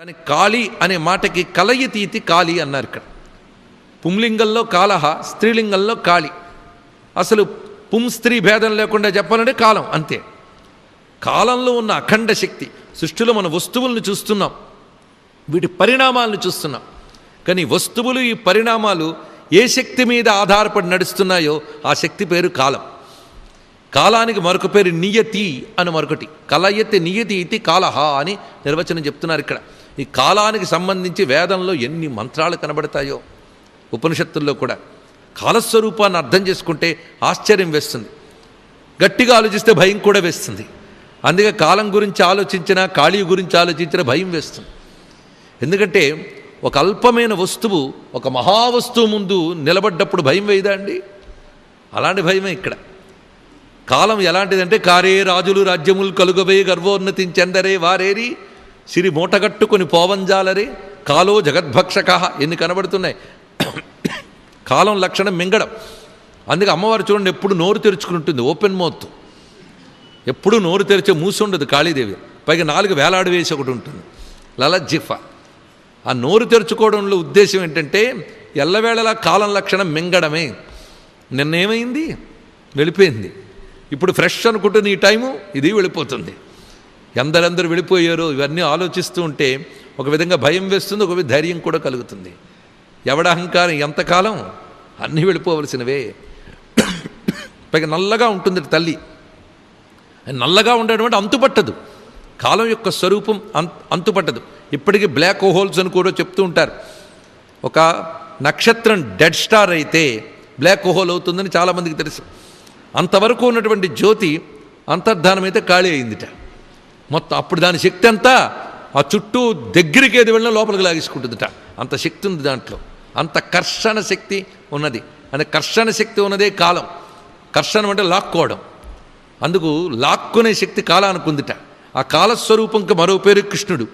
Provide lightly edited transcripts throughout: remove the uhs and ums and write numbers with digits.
కానీ కాళీ అనే మాటకి కలయితీతి కాళీ అన్నారు. ఇక్కడ పుంలింగంలో కాలహ, స్త్రీలింగంలో కాళి. అసలు పుంస్త్రీ భేదం లేకుండా చెప్పాలంటే కాలం అంతే. కాలంలో ఉన్న అఖండ శక్తి. సృష్టిలో మన వస్తువులను చూస్తున్నాం, వీటి పరిణామాలను చూస్తున్నాం. కానీ వస్తువులు, ఈ పరిణామాలు ఏ శక్తి మీద ఆధారపడి నడుస్తున్నాయో ఆ శక్తి పేరు కాలం. కాలానికి మరొక పేరు నియతి అని మరొకటి. కలయతి నియతి ఇది కాలహ అని నిర్వచనం చెప్తున్నారు. ఇక్కడ ఈ కాలానికి సంబంధించి వేదంలో ఎన్ని మంత్రాలు కనబడతాయో, ఉపనిషత్తుల్లో కూడా. కాలస్వరూపాన్ని అర్థం చేసుకుంటే ఆశ్చర్యం వేస్తుంది, గట్టిగా ఆలోచిస్తే భయం కూడా వేస్తుంది. అందుకే కాలం గురించి ఆలోచించినా, కాళీ గురించి ఆలోచించినా భయం వేస్తుంది. ఎందుకంటే ఒక అల్పమైన వస్తువు ఒక మహావస్తువు ముందు నిలబడ్డప్పుడు భయం వేయదా అండి? అలాంటి భయమే ఇక్కడ. కాలం ఎలాంటిదంటే కారే రాజులు రాజ్యములు కలుగవే గర్వోన్నతించెందరే వారేరి సిరి మూటగట్టుకొని పోవంజాలరే కాలో జగద్భక్షక ఎన్ని కనబడుతున్నాయి. కాలం లక్షణం మింగడం. అందుకే అమ్మవారు చూడండి ఎప్పుడు నోరు తెరుచుకుని ఉంటుంది, ఓపెన్ మౌత్. ఎప్పుడూ నోరు తెరిచే మూసి ఉండదు కాళీదేవి. పైగా 4 వేలాడు వేసి ఒకటి ఉంటుంది, లలజిఫా. ఆ నోరు తెరుచుకోవడంలో ఉద్దేశం ఏంటంటే ఎల్లవేళలా కాలం లక్షణం మింగడమే. నిన్నేమైంది? వెళ్ళిపోయింది. ఇప్పుడు ఫ్రెష్ అనుకుంటుంది ఈ టైము, ఇది వెళ్ళిపోతుంది. ఎందరందరూ వెళ్ళిపోయారో ఇవన్నీ ఆలోచిస్తూ ఉంటే ఒక విధంగా భయం వేస్తుంది, ఒక విధంగా ధైర్యం కూడా కలుగుతుంది. ఎవడ అహంకారం ఎంతకాలం? అన్నీ వెళ్ళిపోవలసినవే. పైగా నల్లగా ఉంటుంది తల్లి. నల్లగా ఉండడం అంటే అంతుపట్టదు. కాలం యొక్క స్వరూపం అంతుపట్టదు. ఇప్పటికీ బ్లాక్ హోల్స్ అని కూడా చెప్తూ ఉంటారు. ఒక నక్షత్రం డెడ్ స్టార్ అయితే బ్లాక్ హోల్ అవుతుందని చాలామందికి తెలుసు. అంతవరకు ఉన్నటువంటి జ్యోతి అంతర్ధానం అయితే ఖాళీ అయిందిట మొత్తం. అప్పుడు దాని శక్తి అంతా ఆ చుట్టూ దగ్గరికి ఏది వెళ్ళినా లోపలికి లాగేసుకుంటుందిట. అంత శక్తి ఉంది దాంట్లో, అంత కర్షణ శక్తి ఉన్నది. అంటే కర్షణ శక్తి ఉన్నదే కాలం. కర్షణం అంటే లాక్కోవడం. అందుకు లాక్కునే శక్తి కాలానికి ఉందిట. ఆ కాలస్వరూపంకి మరో పేరు కృష్ణుడు.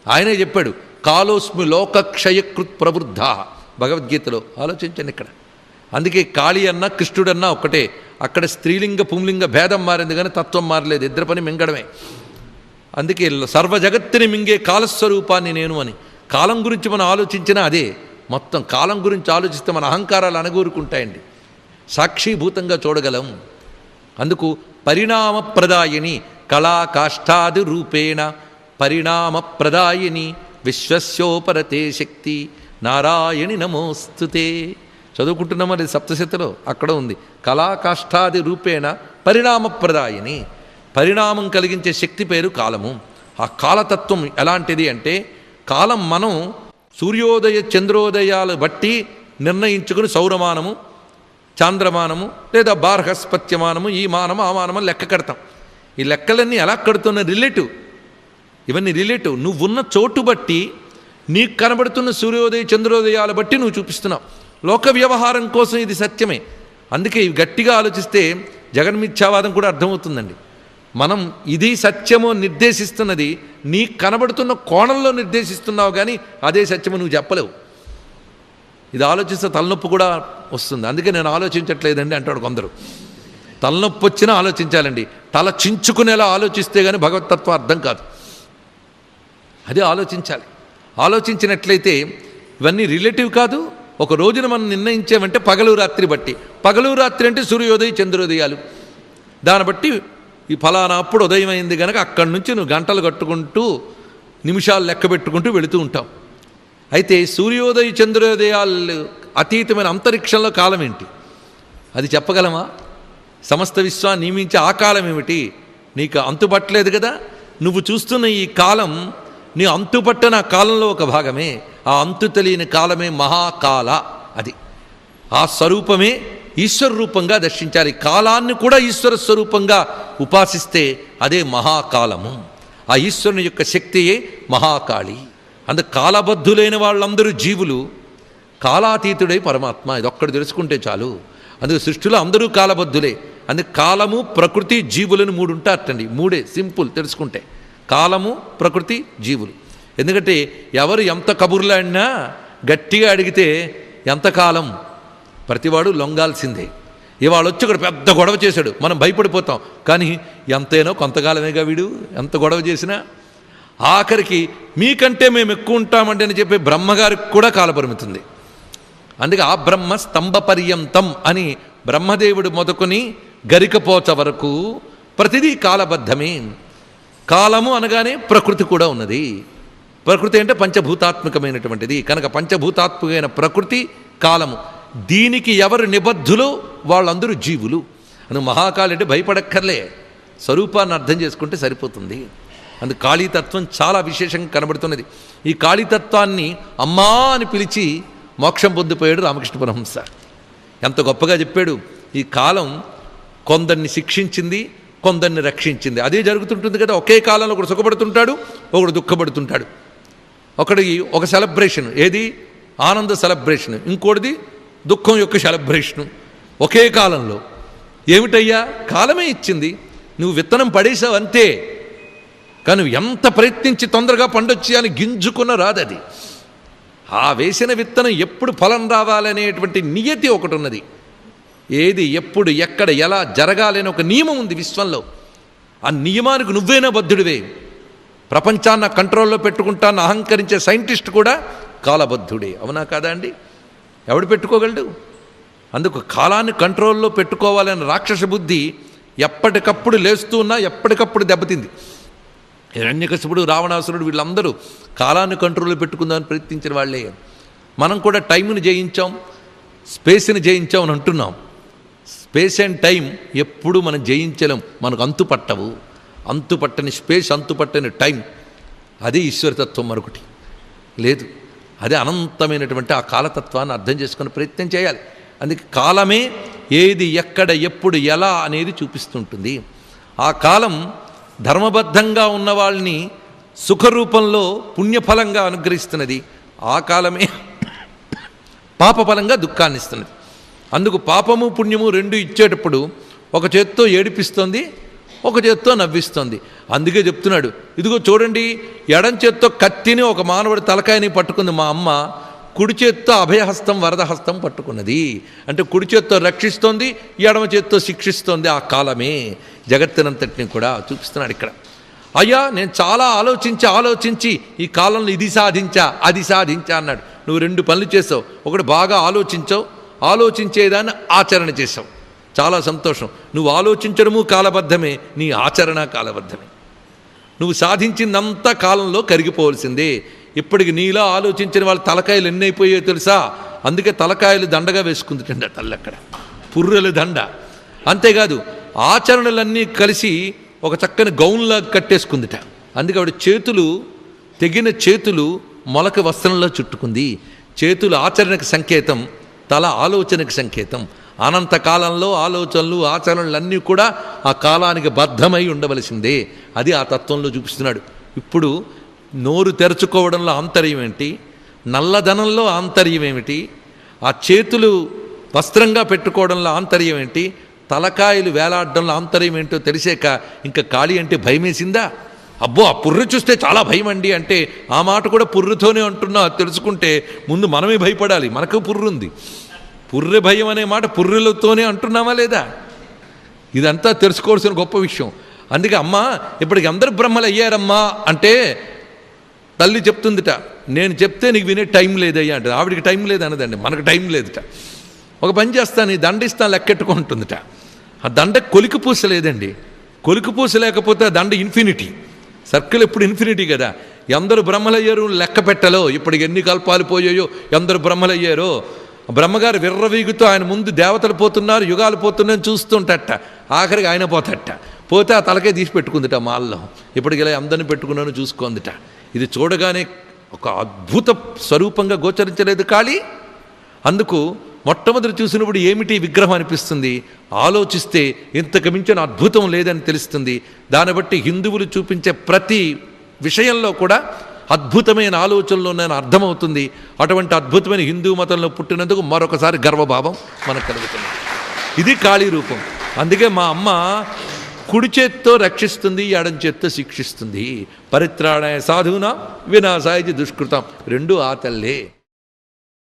ఆయనే చెప్పాడు కాలోస్మి లోకక్షయకృత్ ప్రవృద్ధ భగవద్గీతలో. ఆలోచించండి ఇక్కడ. అందుకే కాళీ అన్నా కృష్ణుడన్నా ఒక్కటే. అక్కడ స్త్రీలింగ పుంలింగ భేదం మారింది కానీ తత్వం మారలేదు. ఇద్దరి పని మింగడమే. అందుకే సర్వ జగత్తుని మింగే కాలస్వరూపాన్ని నేను అని. కాలం గురించి మనం ఆలోచించినా అదే. మొత్తం కాలం గురించి ఆలోచిస్తే మన అహంకారాలు అనగూరుకుంటాయండి. సాక్షిభూతంగా చూడగలం. అందుకు పరిణామప్రదాయిని కళాకాష్టాది రూపేణ పరిణామప్రదాయిని విశ్వస్యోపరతే శక్తి నారాయణి నమోస్తుతే. చదువుకుంటున్నాం అది సప్తశతిలో, అక్కడ ఉంది. కళాకాష్టాది రూపేణ పరిణామప్రదాయిని. పరిణామం కలిగించే శక్తి పేరు కాలము. ఆ కాలతత్వం ఎలాంటిది అంటే కాలం మనం సూర్యోదయ చంద్రోదయాలు బట్టి నిర్ణయించుకుని సౌరమానము, చాంద్రమానము లేదా బార్హస్పత్యమానము, ఈ మానము ఆ మానము లెక్క కడతాం. ఈ లెక్కలన్నీ ఎలా కడుతున్న రిలేటివ్. ఇవన్నీ రిలేటివ్. నువ్వున్న చోటు బట్టి నీకు కనబడుతున్న సూర్యోదయ చంద్రోదయాల బట్టి నువ్వు చూపిస్తున్నావు. లోక వ్యవహారం కోసం ఇది సత్యమే. అందుకే గట్టిగా ఆలోచిస్తే జగన్మిథ్యావాదం కూడా అర్థమవుతుందండి. మనం ఇది సత్యమో నిర్దేశిస్తున్నది నీకు కనబడుతున్న కోణంలో నిర్దేశిస్తున్నావు, కానీ అదే సత్యమో నువ్వు చెప్పలేవు. ఇది ఆలోచిస్తే తలనొప్పి కూడా వస్తుంది. అందుకే నేను ఆలోచించట్లేదండి అంటాడు కొందరు. తలనొప్పి వచ్చినా ఆలోచించాలండి. తల చించుకునేలా ఆలోచిస్తే కానీ భగవతత్వం అర్థం కాదు. అదే ఆలోచించాలి. ఆలోచించినట్లయితే ఇవన్నీ రిలేటివ్ కాదు. ఒక రోజున మనం నిర్ణయించామంటే పగలు రాత్రి బట్టి. పగలు రాత్రి అంటే సూర్యోదయ చంద్రోదయాలు. దాన్ని బట్టి ఈ ఫలానా అప్పుడు ఉదయం అయింది కనుక అక్కడి నుంచి నువ్వు గంటలు కట్టుకుంటూ నిమిషాలు లెక్క పెట్టుకుంటూ వెళుతూ ఉంటావు. అయితే సూర్యోదయ చంద్రోదయాలు అతీతమైన అంతరిక్షంలో కాలం ఏంటి? అది చెప్పగలమా? సమస్త విశ్వాన్ని నియమించే ఆ కాలం ఏమిటి? నీకు అంతుపట్టలేదు కదా. నువ్వు చూస్తున్న ఈ కాలం నీ అంతుపట్టన కాలంలో ఒక భాగమే. ఆ అంతు తెలియని కాలమే మహాకాల. అది ఆ స్వరూపమే ఈశ్వర రూపంగా దర్శించాలి. కాలాన్ని కూడా ఈశ్వర స్వరూపంగా ఉపాసిస్తే అదే మహాకాలము. ఆ ఈశ్వరుని యొక్క శక్తియే మహాకాళి. అందుకు కాలబద్ధులైన వాళ్ళందరూ జీవులు, కాలాతీతుడై పరమాత్మ. ఇదొక్కడు తెలుసుకుంటే చాలు. అందుకు సృష్టిలో అందరూ కాలబద్ధులే. అందుకు కాలము, ప్రకృతి, జీవులను 3 ఉంటారటండి. 3 సింపుల్ తెలుసుకుంటే. కాలము, ప్రకృతి, జీవులు. ఎందుకంటే ఎవరు ఎంత కబుర్లాడినా గట్టిగా అడిగితే ఎంతకాలం ప్రతివాడు లొంగాల్సిందే. ఇవాళ వచ్చి ఇక్కడ పెద్ద గొడవ చేశాడు, మనం భయపడిపోతాం. కానీ ఎంతైనా కొంతకాలమేగా వీడు ఎంత గొడవ చేసినా. ఆఖరికి మీకంటే మేము ఎక్కువ ఉంటామండి అని చెప్పి బ్రహ్మగారికి కూడా కాలపరిమితి ఉంది. అందుకే ఆ బ్రహ్మ స్తంభ పర్యంతం అని బ్రహ్మదేవుడు మొదలుకొని గరికపోచ వరకు ప్రతిదీ కాలబద్ధమే. కాలము అనగానే ప్రకృతి కూడా ఉన్నది. ప్రకృతి అంటే పంచభూతాత్మకమైనటువంటిది కనుక పంచభూతాత్మకమైన ప్రకృతి కాలము, దీనికి ఎవరు నిబద్ధులో వాళ్ళందరూ జీవులు. అని మహాకాళి అంటే భయపడక్కర్లే, స్వరూపాన్ని అర్థం చేసుకుంటే సరిపోతుంది. అందుకు కాళీతత్వం చాలా విశేషంగా కనబడుతున్నది. ఈ కాళీతత్వాన్ని అమ్మా అని పిలిచి మోక్షం పొందిపోయాడు రామకృష్ణ పరమహంస. ఎంత గొప్పగా చెప్పాడు. ఈ కాలం కొందరిని శిక్షించింది, కొందరిని రక్షించింది. అదే జరుగుతుంటుంది కదా. ఒకే కాలంలో ఒకడు సుఖపడుతుంటాడు, ఒకడు దుఃఖపడుతుంటాడు. ఒకడికి ఒక సెలబ్రేషన్, ఏది ఆనంద సెలబ్రేషన్, ఇంకోటిది దుఃఖం యొక్క సెలబ్రేషను ఒకే కాలంలో. ఏమిటయ్యా, కాలమే ఇచ్చింది. నువ్వు విత్తనం పడేసావు అంతే, కానీ నువ్వు ఎంత ప్రయత్నించి తొందరగా పండొచ్చి అని గింజుకున్న రాదది. ఆ వేసిన విత్తనం ఎప్పుడు ఫలం రావాలనేటువంటి నియతి ఒకటి ఉన్నది. ఏది ఎప్పుడు ఎక్కడ ఎలా జరగాలని ఒక నియమం ఉంది విశ్వంలో. ఆ నియమానికి నువ్వేనా బద్ధుడివే. ప్రపంచాన్ని కంట్రోల్లో పెట్టుకుంటాన్ని అహంకరించే సైంటిస్ట్ కూడా కాలబద్ధుడే. అవునా కాదా అండి? ఎవడు పెట్టుకోగలడు? అందుకు కాలాన్ని కంట్రోల్లో పెట్టుకోవాలనే రాక్షస బుద్ధి ఎప్పటికప్పుడు లేస్తూ ఉన్నా ఎప్పటికప్పుడు దెబ్బతింది. హిరణ్యకశిపుడు, రావణాసురుడు వీళ్ళందరూ కాలాన్ని కంట్రోల్లో పెట్టుకుందామని ప్రయత్నించిన వాళ్ళే. మనం కూడా టైంని జయించాం, స్పేస్ని జయించాం అని అంటున్నాం. స్పేస్ అండ్ టైం ఎప్పుడు మనం జయించలేం, మనకు అంతుపట్టవు. అంతుపట్టని స్పేస్, అంతుపట్టని టైం, అది ఈశ్వరతత్వం, మరొకటి లేదు. అదే అనంతమైనటువంటి ఆ కాలతత్వాన్ని అర్థం చేసుకునే ప్రయత్నం చేయాలి. అందుకే కాలమే ఏది ఎక్కడ ఎప్పుడు ఎలా అనేది చూపిస్తుంటుంది. ఆ కాలం ధర్మబద్ధంగా ఉన్న వాళ్ళని సుఖరూపంలో పుణ్యఫలంగా అనుగ్రహిస్తున్నది. ఆ కాలమే పాపఫలంగా దుఃఖాన్ని ఇస్తున్నది. అందుకు పాపము పుణ్యము రెండు ఇచ్చేటప్పుడు ఒక చేత్తో ఏడిపిస్తుంది, ఒక చేత్తో నవ్విస్తుంది. అందుకే చెప్తున్నాడు, ఇదిగో చూడండి, ఎడం చేత్తో కత్తిని ఒక మానవుడి తలకాయని పట్టుకుంది మా అమ్మ, కుడి చేత్తో అభయహస్తం వరదహస్తం పట్టుకున్నది. అంటే కుడి చేత్తో రక్షిస్తోంది, ఎడమ చేత్తో శిక్షిస్తోంది. ఆ కాలమే జగత్తునంతటిని కూడా చూపిస్తున్నాడు ఇక్కడ. అయ్యా, నేను చాలా ఆలోచించి ఈ కాలంలో ఇది సాధించా అది సాధించా అన్నాడు. నువ్వు రెండు పనులు చేసావు. ఒకటి బాగా ఆలోచించావు, ఆలోచించేదాన్ని ఆచరణ చేసావు, చాలా సంతోషం. నువ్వు ఆలోచించడము కాలబద్ధమే, నీ ఆచరణ కాలబద్ధమే. నువ్వు సాధించిందంతా కాలంలో కరిగిపోవలసిందే. ఇప్పటికి నీలా ఆలోచించిన వాళ్ళ తలకాయలు ఎన్ని అయిపోయాయో తెలుసా? అందుకే తలకాయలు దండగా వేసుకుంటుంట తల్లి, అక్కడ పుర్రెలు దండ. అంతేకాదు ఆచరణలన్నీ కలిసి ఒక చక్కని గౌన్లా కట్టేసుకుందిట. అందుకే ఆవిడ చేతులు, తెగిన చేతులు మొలక వస్త్రంలో చుట్టుకుంది. చేతులు ఆచరణకు సంకేతం, తల ఆలోచనకు సంకేతం. అనంతకాలంలో ఆలోచనలు ఆచరణలన్నీ కూడా ఆ కాలానికి బద్ధమై ఉండవలసిందే. అది ఆ తత్వంలో చూపిస్తున్నాడు. ఇప్పుడు నోరు తెరుచుకోవడంలో ఆంతర్యం ఏంటి, నల్లధనంలో ఆంతర్యం ఏమిటి, ఆ చేతులు వస్త్రంగా పెట్టుకోవడంలో ఆంతర్యం ఏంటి, తలకాయలు వేలాడడంలో ఆంతర్యం ఏంటో తెలిసాక ఇంకా కాళీ అంటే భయమేసిందా? అబ్బో, ఆ పుర్రె చూస్తే చాలా భయం అండి అంటే ఆ మాట కూడా పుర్రెతోనే అంటున్నా తెలుసుకుంటే ముందు మనమే భయపడాలి. మనకు పుర్రుంది. పుర్రె భయం అనే మాట పుర్రెలతోనే అంటున్నామా లేదా? ఇదంతా తెలుసుకోవాల్సిన గొప్ప విషయం. అందుకే అమ్మ ఇప్పటికి అందరు బ్రహ్మలు అయ్యారమ్మా అంటే తల్లి చెప్తుందిట, నేను చెప్తే నీకు వినే టైం లేదయ్యా అంటే. ఆవిడికి టైం లేదు అనదండి, మనకు టైం లేదుట. ఒక పని చేస్తాను, ఈ దండ ఇస్తాను లెక్కెట్టుకుంటుందిట. ఆ దండ కొలికి పూస లేదండి. కొలికి పూస లేకపోతే దండ ఇన్ఫినిటీ, సర్కిల్ ఎప్పుడు ఇన్ఫినిటీ కదా. ఎందరు బ్రహ్మలయ్యారు లెక్క పెట్టలో, ఇప్పటికి ఎన్ని కల్పాలు పోయాయో, ఎందరు బ్రహ్మలయ్యారో. బ్రహ్మగారు విర్రవీగుతూ ఆయన ముందు దేవతలు పోతున్నారు, యుగాలు పోతున్నాయని చూస్తుంటట. ఆఖరికి ఆయన పోతే ఆ తలకే తీసి పెట్టుకుందిట మాల్లో. ఇప్పటికి ఇలా అందరిని పెట్టుకున్నాను చూసుకుందిట. ఇది చూడగానే ఒక అద్భుత స్వరూపంగా గోచరించలేదు కాళీ. అందుకు మొట్టమొదటి చూసినప్పుడు ఏమిటి విగ్రహం అనిపిస్తుంది, ఆలోచిస్తే ఇంతకు మించిన అద్భుతం లేదని తెలుస్తుంది. దాన్ని బట్టి హిందువులు చూపించే ప్రతి విషయంలో కూడా అద్భుతమైన ఆలోచనలో నేను అర్థమవుతుంది. అటువంటి అద్భుతమైన హిందూ మతంలో పుట్టినందుకు మరొకసారి గర్వభావం మనకు కలుగుతుంది. ఇది కాళీ రూపం. అందుకే మా అమ్మ కుడి చేత్తో రక్షిస్తుంది, ఎడం చేత్తో శిక్షిస్తుంది. పరిత్రాణాయ సాధూనాం వినాశాయ దుష్కృతాం, రెండు ఆ తల్లే.